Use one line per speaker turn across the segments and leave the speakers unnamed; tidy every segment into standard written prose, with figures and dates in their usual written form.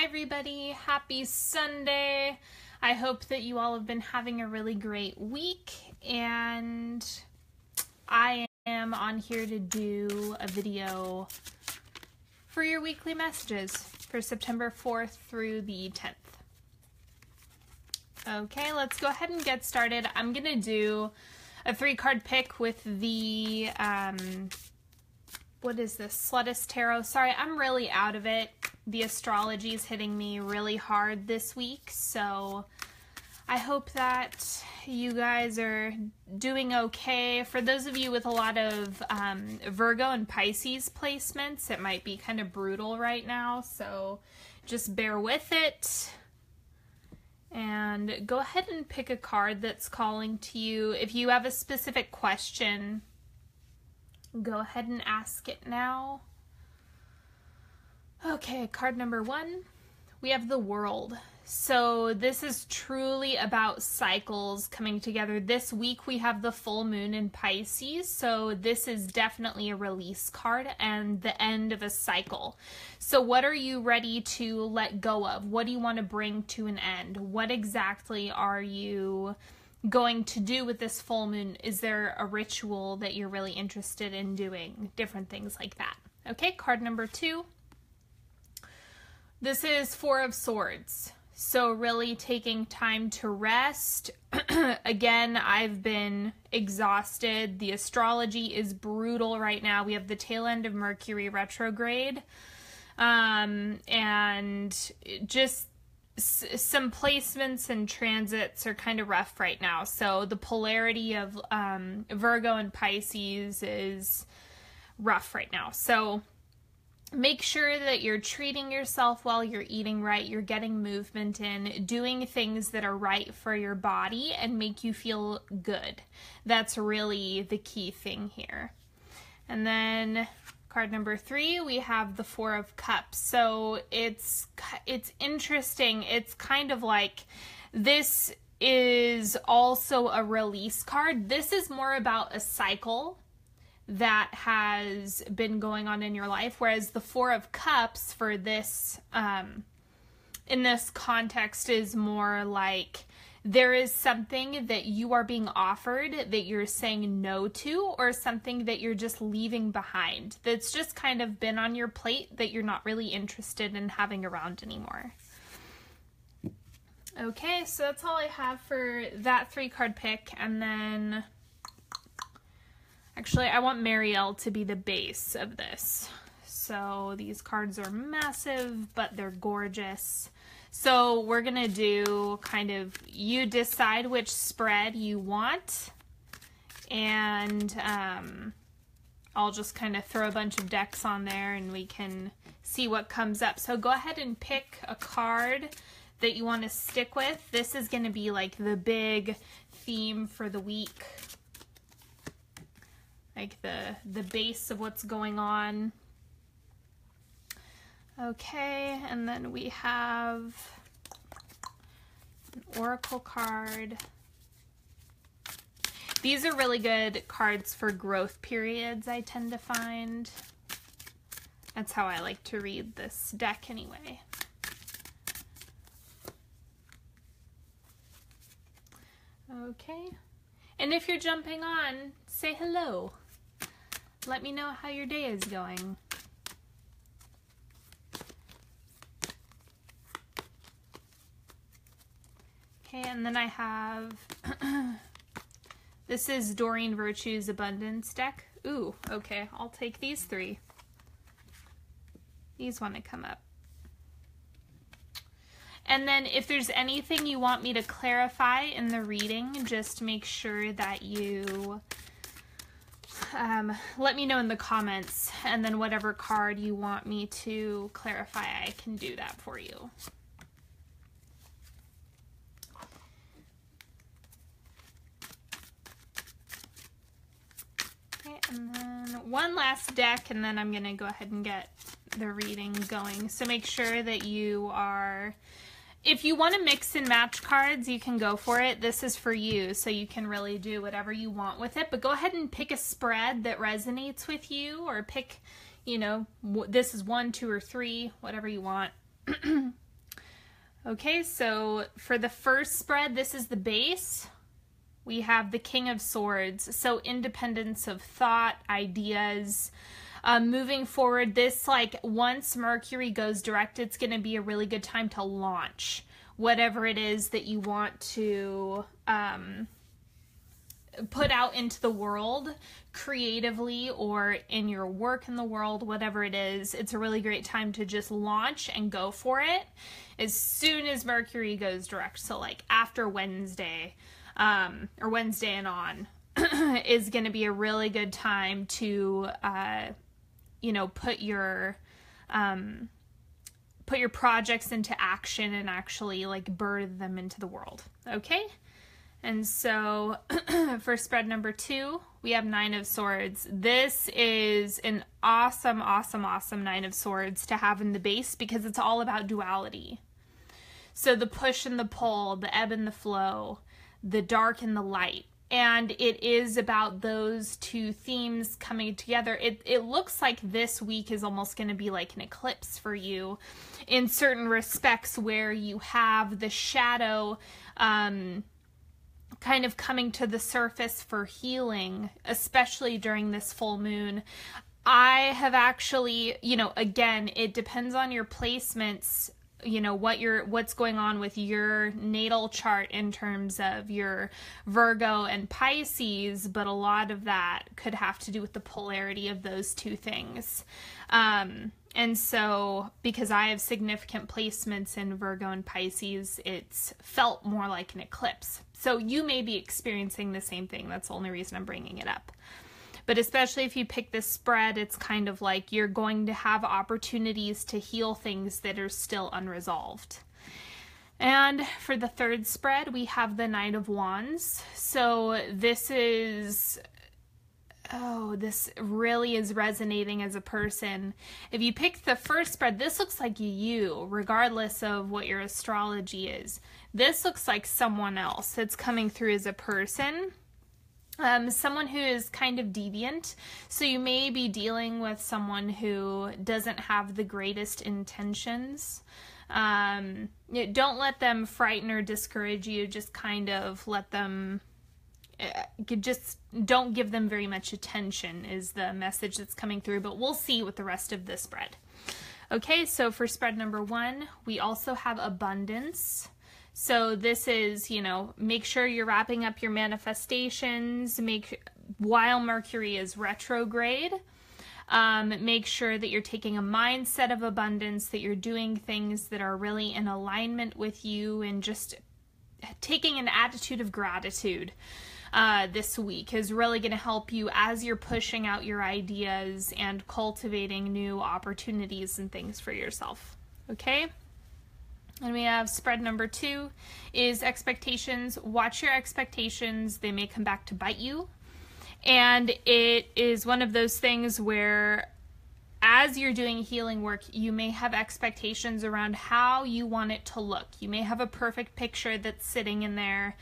everybody, happy Sunday. I hope that you all have been having a really great week, and I am on here to do a video for your weekly messages for September 4th through the 10th. Okay, let's go ahead and get started. I'm gonna do a 3-card pick with the what is this, Slutist Tarot. Sorry, I'm really out of it. The astrology is hitting me really hard this week, so I hope that you guys are doing okay. For those of you with a lot of Virgo and Pisces placements, it might be kind of brutal right now, so just bear with it. And go ahead and pick a card that's calling to you. If you have a specific question, go ahead and ask it now. Okay, card number 1, we have the World. So this is truly about cycles coming together. This week we have the full moon in Pisces, so this is definitely a release card and the end of a cycle. So what are you ready to let go of? What do you want to bring to an end? What exactly are you going to do with this full moon? Is there a ritual that you're really interested in doing? Different things like that. Okay, card number 2. This is 4 of Swords. So really taking time to rest. Again, I've been exhausted. The astrology is brutal right now. We have the tail end of Mercury retrograde. And just some placements and transits are kind of rough right now. So the polarity of Virgo and Pisces is rough right now. So make sure that you're treating yourself while you're eating right, you're getting movement in, doing things that are right for your body and make you feel good. That's really the key thing here. And then card number 3, we have the 4 of Cups. So it's interesting. It's kind of like this is also a release card. This is more about a cycle that has been going on in your life, whereas the 4 of Cups for this in this context is more like there is something that you are being offered that you're saying no to, or something that you're just leaving behind that's just kind of been on your plate that you're not really interested in having around anymore. Okay, so that's all I have for that 3-card pick. And then actually, I want Marielle to be the base of this. So these cards are massive, but they're gorgeous. So we're going to do kind of, you decide which spread you want. And I'll just kind of throw a bunch of decks on there and we can see what comes up. So go ahead and pick a card that you want to stick with. This is going to be like the big theme for the week. Like the base of what's going on. Okay, and then we have an oracle card. These are really good cards for growth periods, I tend to find. That's how I like to read this deck anyway. Okay, and if you're jumping on, say hello. Let me know how your day is going. Okay, and then I have, this is Doreen Virtue's Abundance deck. Ooh, okay, I'll take these 3. These want to come up. And then if there's anything you want me to clarify in the reading, just make sure that you let me know in the comments, and then whatever card you want me to clarify, I can do that for you. Okay, and then one last deck, and then I'm going to go ahead and get the reading going. So make sure that you are, if you want to mix and match cards, you can go for it. This is for you, so you can really do whatever you want with it. But go ahead and pick a spread that resonates with you, or pick, you know, this is 1, 2, or 3, whatever you want. Okay, so for the first spread, this is the base. We have the King of Swords, so independence of thought, ideas, moving forward. This, like, once Mercury goes direct, it's going to be a really good time to launch whatever it is that you want to put out into the world creatively or in your work in the world, whatever it is. It's a really great time to just launch and go for it as soon as Mercury goes direct. So like after Wednesday, or Wednesday and on, is going to be a really good time to, you know, put your projects into action and actually like birth them into the world. Okay. And so for spread number 2, we have Nine of Swords. This is an awesome, awesome, awesome Nine of Swords to have in the base because it's all about duality. So the push and the pull, the ebb and the flow, the dark and the light. And it is about those two themes coming together. It looks like this week is almost going to be like an eclipse for you in certain respects, where you have the shadow kind of coming to the surface for healing, especially during this full moon. I have actually, you know, again, it depends on your placements, you know, what's going on with your natal chart in terms of your Virgo and Pisces, but a lot of that could have to do with the polarity of those two things. And so, because I have significant placements in Virgo and Pisces, it's felt more like an eclipse. So you may be experiencing the same thing. That's the only reason I'm bringing it up. But especially if you pick this spread, it's kind of like you're going to have opportunities to heal things that are still unresolved. And for the third spread, we have the Knight of Wands. So this is... oh, this really is resonating as a person. If you pick the first spread, this looks like you, regardless of what your astrology is. This looks like someone else that's coming through as a person. Someone who is kind of deviant. So you may be dealing with someone who doesn't have the greatest intentions. Don't let them frighten or discourage you. Just kind of let them... just don't give them very much attention is the message that's coming through, but we'll see with the rest of this spread. Okay, so for spread number 1, we also have abundance. So this is, you know, make sure you're wrapping up your manifestations, while Mercury is retrograde. Make sure that you're taking a mindset of abundance, that you're doing things that are really in alignment with you, and just taking an attitude of gratitude this week is really going to help you as you're pushing out your ideas and cultivating new opportunities and things for yourself. Okay? And we have spread number 2 is expectations. Watch your expectations. They may come back to bite you. And it is one of those things where as you're doing healing work, you may have expectations around how you want it to look. You may have a perfect picture that's sitting in there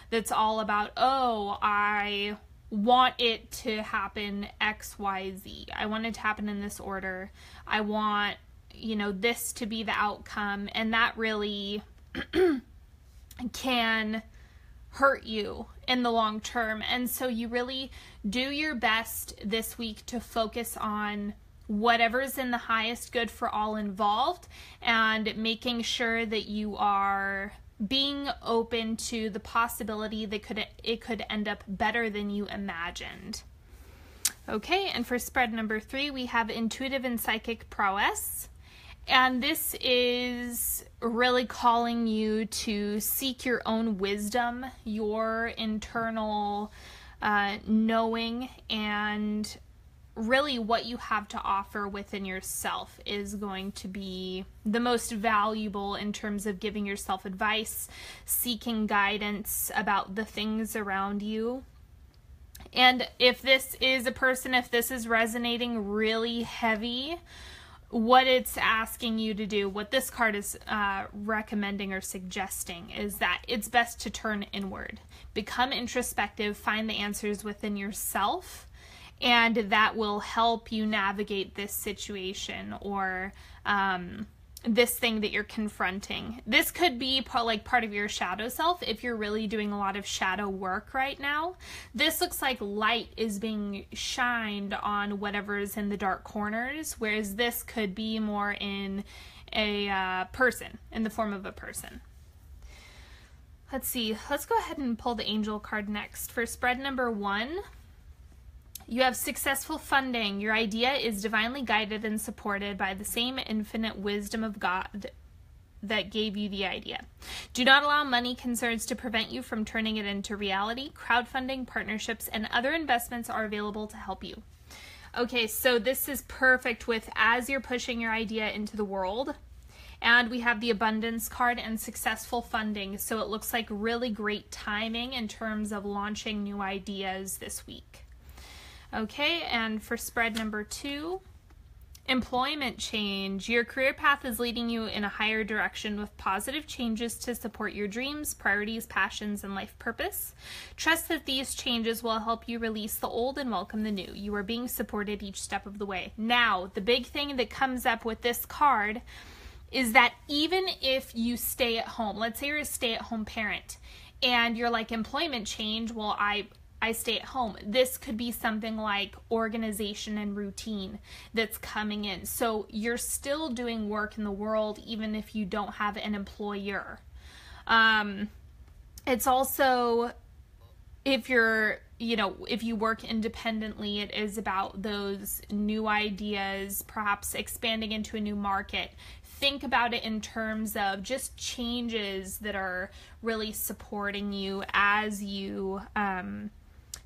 that's all about, oh, I want it to happen X, Y, Z. I want it to happen in this order. I want, you know, this to be the outcome. And that really can hurt you in the long term. And so you really do your best this week to focus on whatever's in the highest good for all involved, and making sure that you are being open to the possibility that it could end up better than you imagined. Okay, and for spread number 3, we have intuitive and psychic prowess. And this is really calling you to seek your own wisdom, your internal knowing, and really what you have to offer within yourself is going to be the most valuable in terms of giving yourself advice, seeking guidance about the things around you. And if this is a person, if this is resonating really heavy, what it's asking you to do, what this card is recommending or suggesting, is that it's best to turn inward, become introspective, find the answers within yourself, and that will help you navigate this situation or this thing that you're confronting. This could be part of your shadow self if you're really doing a lot of shadow work right now. This looks like light is being shined on whatever's in the dark corners, whereas this could be more in a person, in the form of a person. Let's see. Let's go ahead and pull the angel card next. For spread number 1, you have successful funding. Your idea is divinely guided and supported by the same infinite wisdom of God that gave you the idea. Do not allow money concerns to prevent you from turning it into reality. Crowdfunding, partnerships, and other investments are available to help you. Okay, so this is perfect with as you're pushing your idea into the world. And we have the abundance card and successful funding. So it looks like really great timing in terms of launching new ideas this week. Okay, and for spread number 2, employment change. Your career path is leading you in a higher direction with positive changes to support your dreams, priorities, passions, and life purpose. Trust that these changes will help you release the old and welcome the new. You are being supported each step of the way. Now, the big thing that comes up with this card is that even if you stay at home, let's say you're a stay-at-home parent, and you're like, employment change, well, I stay at home. This could be something like organization and routine that's coming in. So you're still doing work in the world even if you don't have an employer. It's also, if you work independently, it is about those new ideas, perhaps expanding into a new market. Think about it in terms of just changes that are really supporting you as you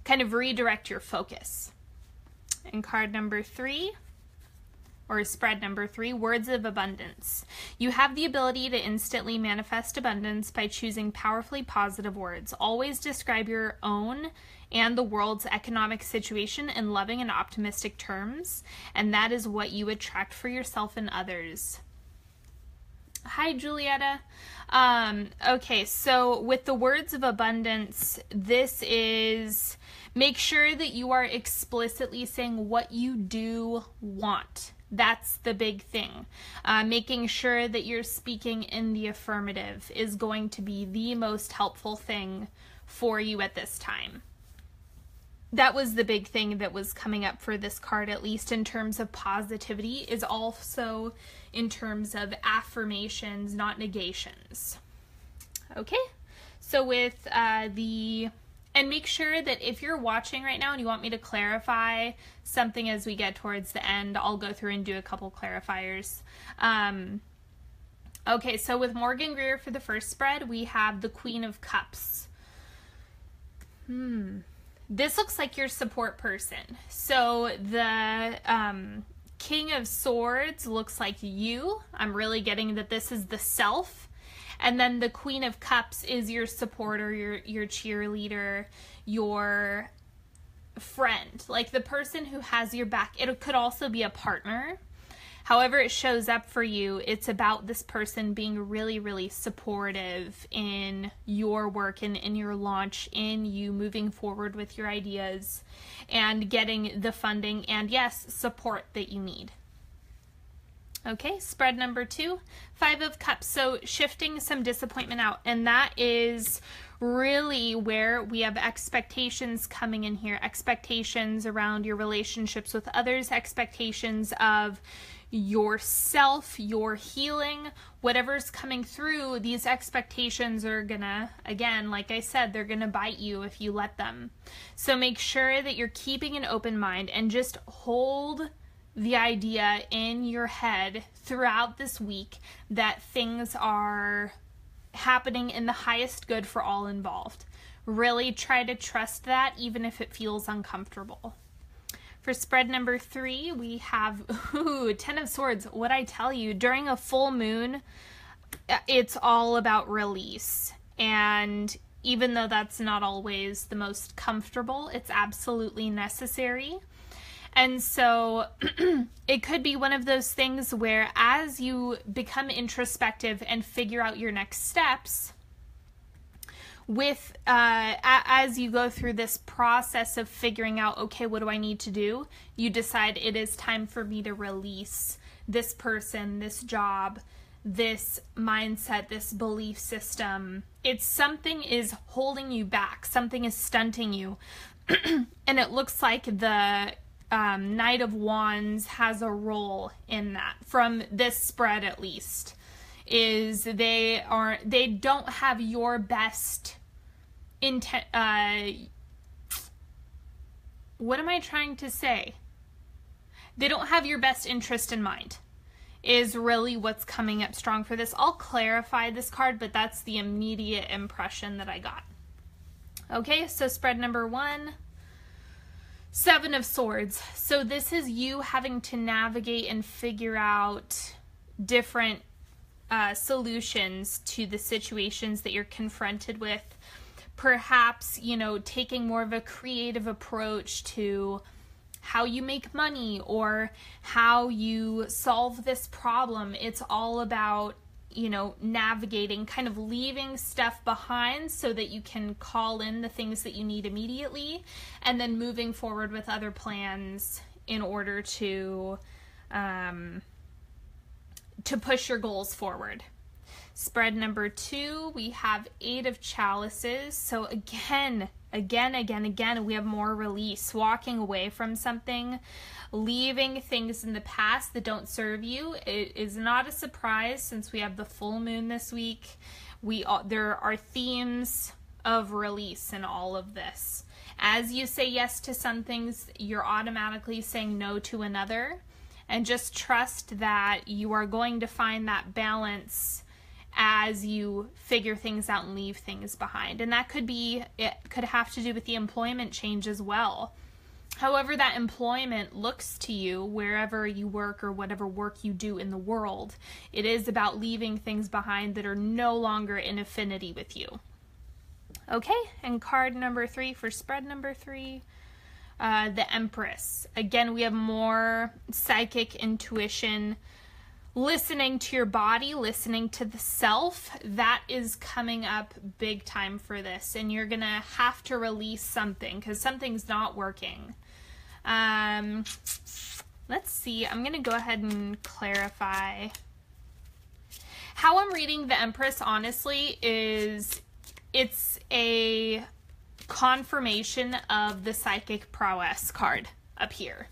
kind of redirect your focus. And card number 3, or spread number 3, words of abundance. You have the ability to instantly manifest abundance by choosing powerfully positive words. Always describe your own and the world's economic situation in loving and optimistic terms, and that is what you attract for yourself and others. Hi, Julietta. Okay, so with the words of abundance, this is make sure that you are explicitly saying what you do want. That's the big thing. Making sure that you're speaking in the affirmative is going to be the most helpful thing for you at this time. That was the big thing that was coming up for this card, at least in terms of positivity, is also in terms of affirmations, not negations. Okay, so with and make sure that if you're watching right now and you want me to clarify something as we get towards the end, I'll go through and do a couple clarifiers. Okay, so with Morgan Greer for the first spread, we have the Queen of Cups. This looks like your support person. So the King of Swords looks like you. I'm really getting that this is the self. And then the Queen of Cups is your supporter, your cheerleader, your friend. Like the person who has your back. It could also be a partner. However it shows up for you, it's about this person being really, really supportive in your work and in your launch, in you moving forward with your ideas and getting the funding and, yes, support that you need. Okay, spread number 2, 5 of Cups. So shifting some disappointment out, and that is really where we have expectations coming in here. Expectations around your relationships with others, expectations of yourself, your healing, whatever's coming through. These expectations are gonna, again, like I said, they're gonna bite you if you let them. So make sure that you're keeping an open mind and just hold the idea in your head throughout this week that things are happening in the highest good for all involved. Really try to trust that even if it feels uncomfortable. For spread number 3, we have 10 of Swords. What I tell you, during a full moon, it's all about release. And even though that's not always the most comfortable, it's absolutely necessary. And so it could be one of those things where as you become introspective and figure out your next steps, with as you go through this process of figuring out, okay, what do I need to do? You decide it is time for me to release this person, this job, this mindset, this belief system. It's something is holding you back, something is stunting you. And it looks like the Knight of Wands has a role in that, from this spread at least, is they don't have your best intent. What am I trying to say? They don't have your best interest in mind, is really what's coming up strong for this. I'll clarify this card, but that's the immediate impression that I got. Okay, so spread number 1, Seven of Swords. So this is you having to navigate and figure out different solutions to the situations that you're confronted with. Perhaps, you know, taking more of a creative approach to how you make money or how you solve this problem. It's all about, you know, navigating, kind of leaving stuff behind so that you can call in the things that you need immediately, and then moving forward with other plans in order to push your goals forward. Spread number 2, we have 8 of Chalices. So again, we have more release, walking away from something, leaving things in the past that don't serve you. It is not a surprise since we have the full moon this week. There are themes of release in all of this. As you say yes to some things, you're automatically saying no to another. And just trust that you are going to find that balance as you figure things out and leave things behind. And that it could have to do with the employment change as well. However that employment looks to you, wherever you work or whatever work you do in the world, it is about leaving things behind that are no longer in affinity with you. Okay, and card number 3 for spread number 3, the Empress. Again, we have more psychic intuition, listening to your body, listening to the self. That is coming up big time for this, and you're gonna have to release something because something's not working. Let's see, I'm gonna go ahead and clarify. How I'm reading the Empress, honestly, is it's a confirmation of the psychic prowess card up here.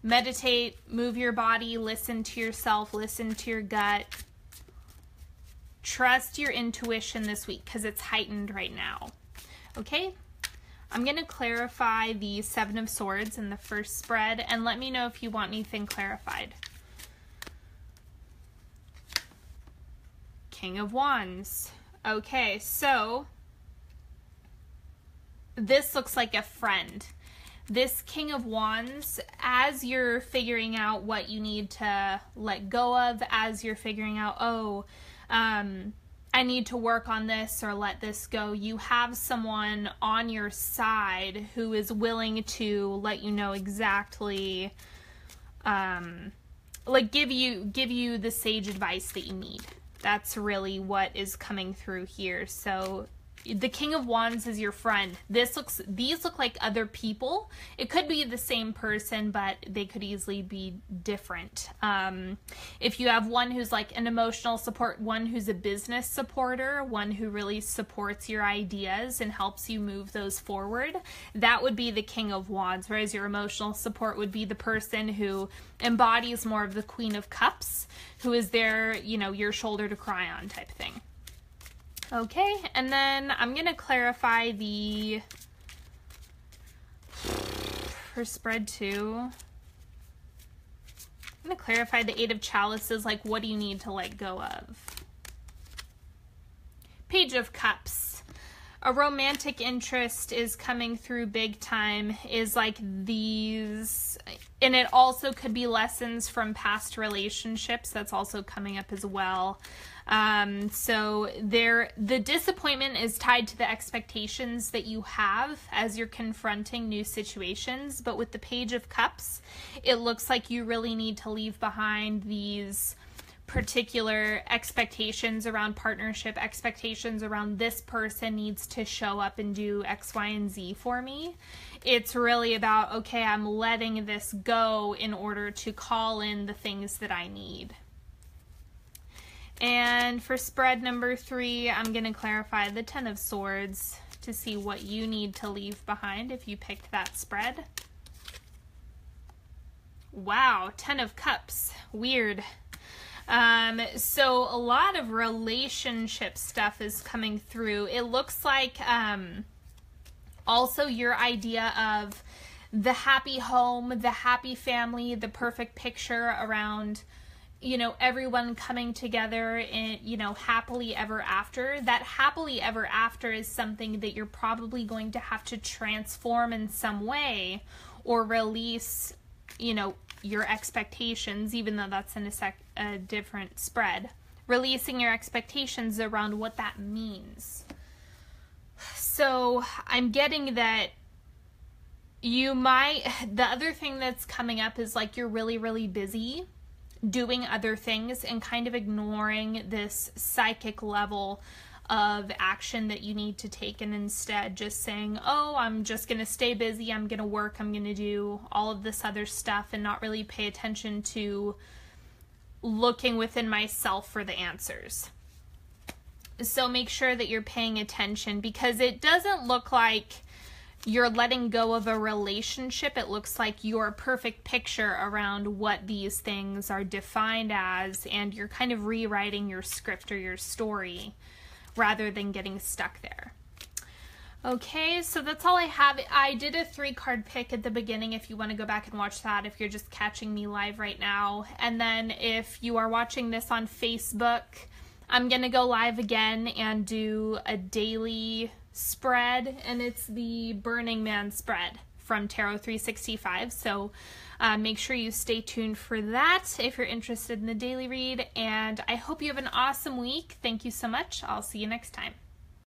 Meditate, move your body, listen to yourself, listen to your gut. Trust your intuition this week because it's heightened right now. Okay, I'm going to clarify the Seven of Swords in the first spread, and let me know if you want anything clarified. King of Wands. Okay, so this looks like a friend. This King of Wands, as you're figuring out what you need to let go of, as you're figuring out, I need to work on this or let this go, you have someone on your side who is willing to let you know exactly, like give you the sage advice that you need. That's really what is coming through here. So the King of Wands is your friend. These look like other people. It could be the same person, but they could easily be different. If you have one who's like an emotional support, one who's a business supporter, one who really supports your ideas and helps you move those forward, that would be the King of Wands, whereas your emotional support would be the person who embodies more of the Queen of Cups, who is there, you know, your shoulder to cry on type thing. Okay, and then I'm going to clarify for spread 2, I'm going to clarify the 8 of Chalices, like what do you need to let go of? Page of Cups. A romantic interest is coming through big time, is like these, and it also could be lessons from past relationships. That's also coming up as well. So the disappointment is tied to the expectations that you have as you're confronting new situations. But with the Page of Cups, it looks like you really need to leave behind these particular expectations around partnership, expectations around this person needs to show up and do X, Y, and Z for me. It's really about, okay, I'm letting this go in order to call in the things that I need. And for spread number 3, I'm going to clarify the Ten of Swords to see what you need to leave behind if you picked that spread. Wow, 10 of Cups. Weird. So a lot of relationship stuff is coming through. It looks like also your idea of the happy home, the happy family, the perfect picture around, you know, everyone coming together in, you know, happily ever after. That happily ever after is something that you're probably going to have to transform in some way or release, you know, your expectations, even though that's in a different spread. Releasing your expectations around what that means. So I'm getting that you might, the other thing that's coming up is like you're really, really busy doing other things and kind of ignoring this psychic level of action that you need to take, and instead just saying, oh, I'm just going to stay busy, I'm going to work, I'm going to do all of this other stuff, and not really pay attention to looking within myself for the answers. So make sure that you're paying attention, because it doesn't look like you're letting go of a relationship. It looks like your perfect picture around what these things are defined as, and you're kind of rewriting your script or your story rather than getting stuck there. Okay, so that's all I have. I did a 3-card pick at the beginning if you want to go back and watch that, if you're just catching me live right now. And then if you are watching this on Facebook, I'm going to go live again and do a daily spread, and it's the Burning Man spread from Tarot 365. So make sure you stay tuned for that if you're interested in the daily read, and I hope you have an awesome week. Thank you so much. I'll see you next time.